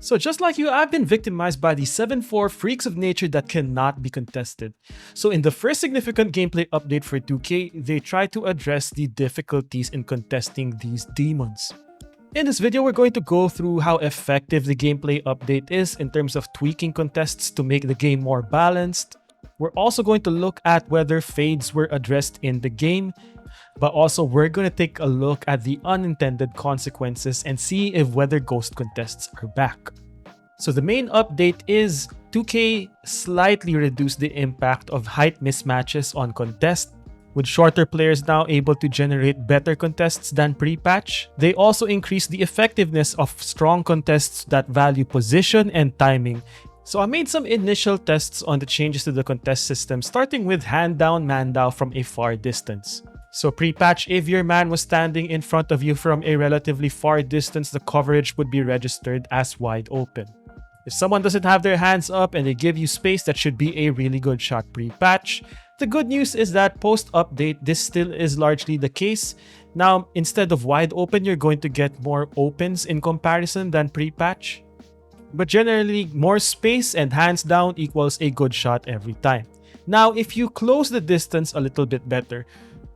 So just like you, I've been victimized by the 7-4 freaks of nature that cannot be contested. So in the first significant gameplay update for 2K, they tried to address the difficulties in contesting these demons. In this video, we're going to go through how effective the gameplay update is in terms of tweaking contests to make the game more balanced. We're also going to look at whether fades were addressed in the game, but also we're going to take a look at the unintended consequences and see if whether ghost contests are back. So the main update is 2K slightly reduced the impact of height mismatches on contests, with shorter players now able to generate better contests than pre-patch. They also increased the effectiveness of strong contests that value position and timing. So I made some initial tests on the changes to the contest system, starting with hand down, man down from a far distance. So pre-patch, if your man was standing in front of you from a relatively far distance, the coverage would be registered as wide open. If someone doesn't have their hands up and they give you space, that should be a really good shot pre-patch. The good news is that post-update, this still is largely the case. Now, instead of wide open, you're going to get more opens in comparison than pre-patch. But generally, more space and hands down equals a good shot every time. Now, if you close the distance a little bit better,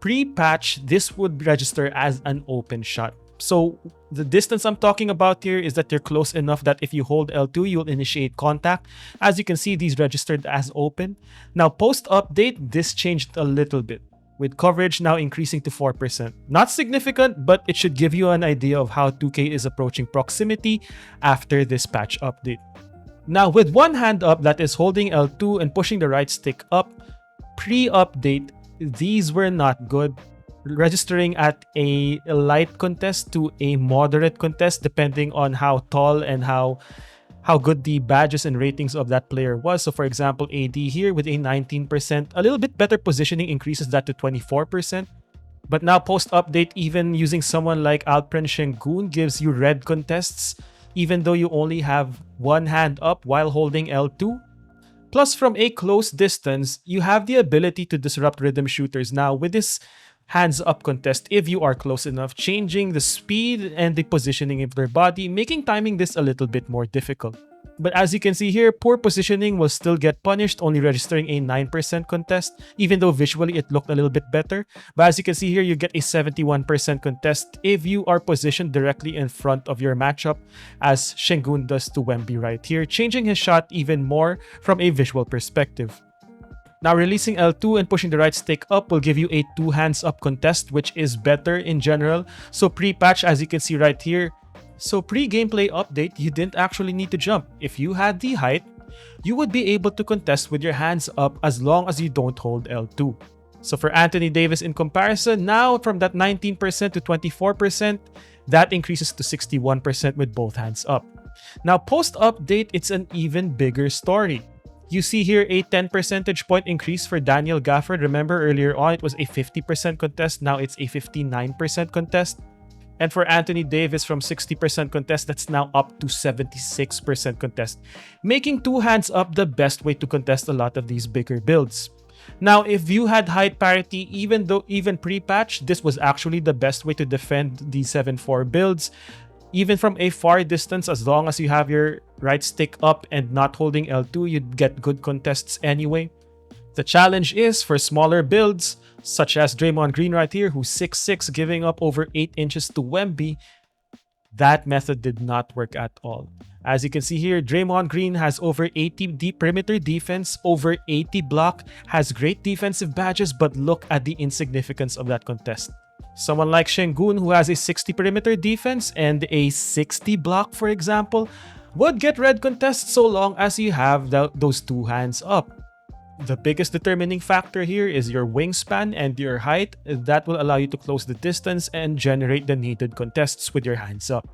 pre-patch, this would register as an open shot. So the distance I'm talking about here is that you're close enough that if you hold L2, you'll initiate contact. As you can see, these registered as open. Now, post-update, this changed a little bit, with coverage now increasing to 4%. Not significant, but it should give you an idea of how 2K is approaching proximity after this patch update. Now, with one hand up, that is holding L2 and pushing the right stick up, pre-update, these were not good, registering at a light contest to a moderate contest depending on how tall and how good the badges and ratings of that player was. So for example, AD here with a 19%, a little bit better positioning increases that to 24%. But now post-update, even using someone like Alpren Şengün gives you red contests, even though you only have one hand up while holding L2. Plus, from a close distance, you have the ability to disrupt rhythm shooters now with this hands up contest if you are close enough, changing the speed and the positioning of their body, making timing this a little bit more difficult. But as you can see here, poor positioning will still get punished, only registering a 9% contest, even though visually it looked a little bit better. But as you can see here, you get a 71% contest if you are positioned directly in front of your matchup, as Şengün does to Wemby right here, changing his shot even more from a visual perspective. Now, releasing L2 and pushing the right stick up will give you a 2 hands up contest, which is better in general. So pre-patch, as you can see right here, so pre-gameplay update, you didn't actually need to jump. If you had the height, you would be able to contest with your hands up as long as you don't hold L2. So for Anthony Davis in comparison, now from that 19% to 24%, that increases to 61% with both hands up. Now post-update, it's an even bigger story. You see here a 10 percentage point increase for Daniel Gafford. Remember earlier on it was a 50% contest, now it's a 59% contest. And for Anthony Davis from 60% contest, that's now up to 76% contest, making 2 hands up the best way to contest a lot of these bigger builds. Now, if you had height parity, even pre-patch, this was actually the best way to defend the 7-4 builds. Even from a far distance, as long as you have your right stick up and not holding L2, you'd get good contests anyway. The challenge is for smaller builds, such as Draymond Green right here, who's 6'6", giving up over 8 inches to Wemby. That method did not work at all. As you can see here, Draymond Green has over 80 deep perimeter defense, over 80 block, has great defensive badges, but look at the insignificance of that contest. Someone like Şengün, who has a 60 perimeter defense and a 60 block, for example, would get red contests so long as you have those 2 hands up. The biggest determining factor here is your wingspan and your height. That will allow you to close the distance and generate the needed contests with your hands up.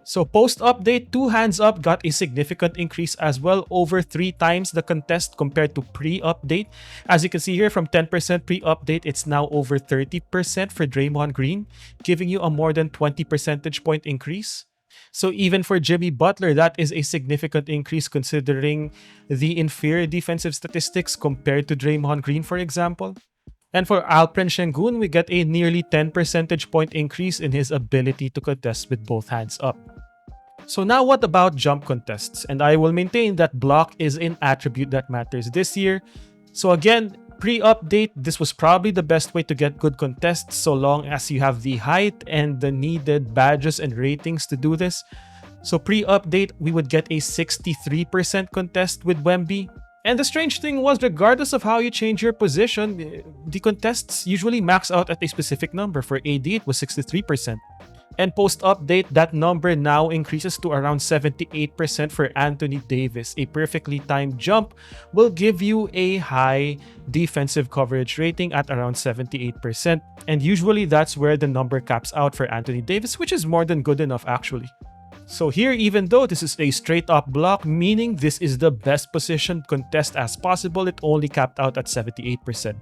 So post-update, 2 hands up got a significant increase as well, over 3 times the contest compared to pre-update. As you can see here, from 10% pre-update, it's now over 30% for Draymond Green, giving you a more than 20 percentage point increase. So even for Jimmy Butler, that is a significant increase considering the inferior defensive statistics compared to Draymond Green, for example. And for Alpren Şengün, we get a nearly 10 percentage point increase in his ability to contest with both hands up. So now what about jump contests? And I will maintain that block is an attribute that matters this year. So again, pre-update, this was probably the best way to get good contests so long as you have the height and the needed badges and ratings to do this. So pre-update, we would get a 63% contest with Wemby. And the strange thing was, regardless of how you change your position, the contests usually max out at a specific number. For AD, it was 63%. And post-update, that number now increases to around 78% for Anthony Davis. A perfectly timed jump will give you a high defensive coverage rating at around 78%. And usually that's where the number caps out for Anthony Davis, which is more than good enough actually. So here, even though this is a straight up block, meaning this is the best positioned contest as possible, it only capped out at 78%.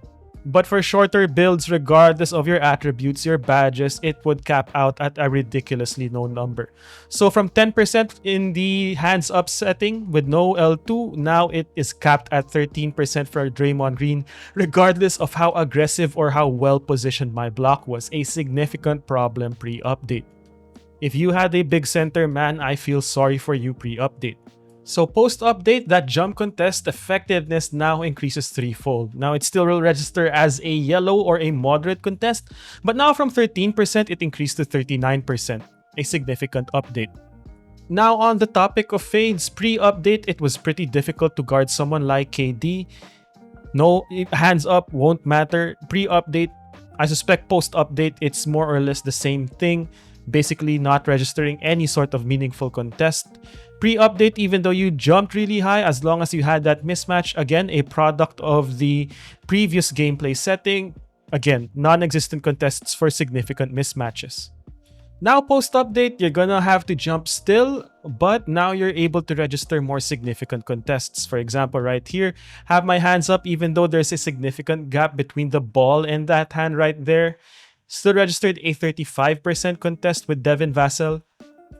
But for shorter builds, regardless of your attributes, your badges, it would cap out at a ridiculously low number. So from 10% in the hands up setting with no L2, now it is capped at 13% for Draymond Green, regardless of how aggressive or how well positioned my block was, a significant problem pre-update. If you had a big center, man, I feel sorry for you pre-update. So post-update, that jump contest effectiveness now increases threefold. Now it still will register as a yellow or a moderate contest, but now from 13% it increased to 39%, a significant update. Now on the topic of fades, pre-update it was pretty difficult to guard someone like KD. No, hands up won't matter. Pre-update, I suspect post-update it's more or less the same thing. Basically not registering any sort of meaningful contest. Pre-update, even though you jumped really high, as long as you had that mismatch, again, a product of the previous gameplay setting. Again, non-existent contests for significant mismatches. Now post-update, you're gonna have to jump still, but now you're able to register more significant contests. For example, right here, have my hands up even though there's a significant gap between the ball and that hand right there. Still registered a 35% contest with Devin Vassell.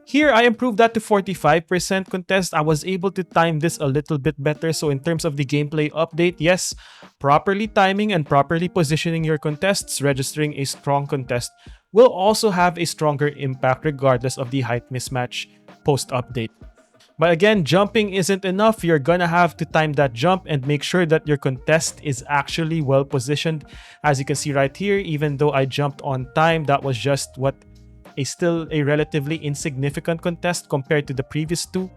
Here, I improved that to 45% contest. I was able to time this a little bit better. So in terms of the gameplay update, yes, properly timing and properly positioning your contests, registering a strong contest will also have a stronger impact regardless of the height mismatch post-update. But again, jumping isn't enough. You're gonna have to time that jump and make sure that your contest is actually well positioned. As you can see right here, even though I jumped on time, that was just still a relatively insignificant contest compared to the previous two.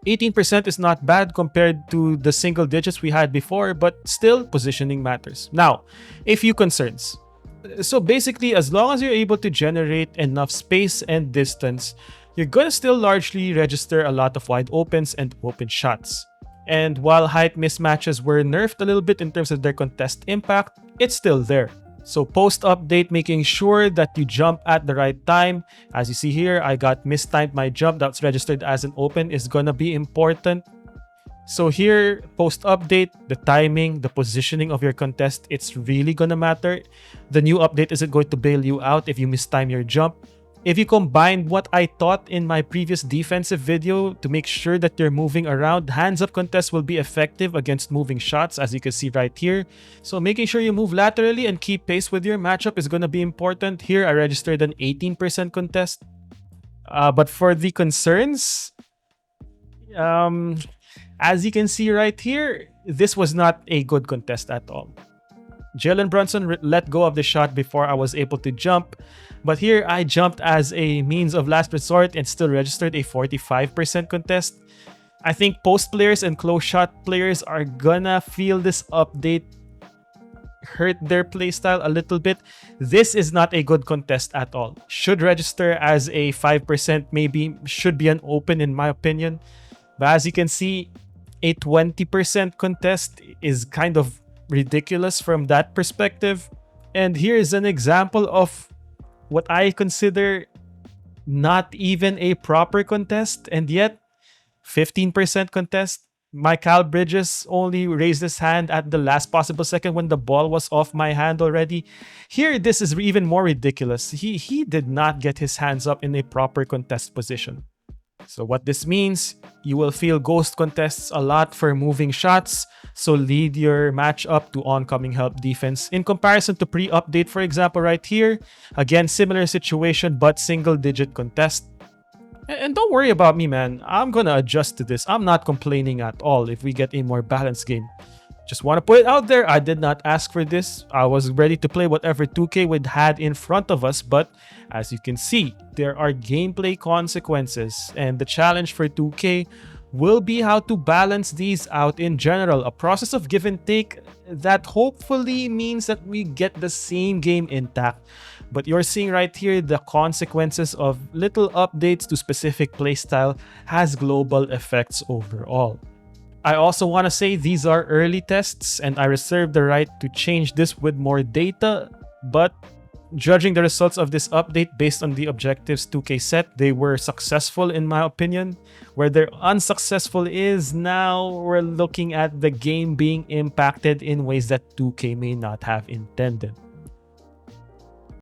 18% is not bad compared to the single digits we had before, but still positioning matters. Now, a few concerns. So basically, as long as you're able to generate enough space and distance, you're gonna still largely register a lot of wide opens and open shots. And while height mismatches were nerfed a little bit in terms of their contest impact, it's still there. So post-update, making sure that you jump at the right time. As you see here, I got mistimed my jump that's registered as an open is gonna be important. So here, post-update, the timing, the positioning of your contest, it's really gonna matter. The new update isn't going to bail you out if you mistime your jump. If you combine what I taught in my previous defensive video to make sure that you're moving around, hands-up contests will be effective against moving shots, as you can see right here. So making sure you move laterally and keep pace with your matchup is going to be important. Here, I registered an 18% contest. But for the concerns, as you can see right here, this was not a good contest at all. Jalen Brunson let go of the shot before I was able to jump. But here, I jumped as a means of last resort and still registered a 45% contest. I think post players and close shot players are gonna feel this update hurt their playstyle a little bit. This is not a good contest at all. Should register as a 5%, maybe should be an open in my opinion. But as you can see, a 20% contest is kind of ridiculous from that perspective. And here's an example of what I consider not even a proper contest, and yet 15% contest. Mikal Bridges only raised his hand at the last possible second when the ball was off my hand already. Here, this is even more ridiculous. He did not get his hands up in a proper contest position. So what this means, you will feel ghost contests a lot for moving shots, so lead your match up to oncoming help defense. In comparison to pre-update, for example, right here, again, similar situation but single-digit contest. And don't worry about me, man. I'm gonna adjust to this. I'm not complaining at all if we get a more balanced game. Just want to put it out there, I did not ask for this. I was ready to play whatever 2K would had in front of us, but as you can see, there are gameplay consequences, and the challenge for 2K will be how to balance these out in general, a process of give and take that hopefully means that we get the same game intact. But you're seeing right here the consequences of little updates to specific playstyle has global effects overall. I also want to say these are early tests and I reserve the right to change this with more data, but judging the results of this update based on the objectives 2K set, they were successful in my opinion. Where they're unsuccessful is now we're looking at the game being impacted in ways that 2K may not have intended.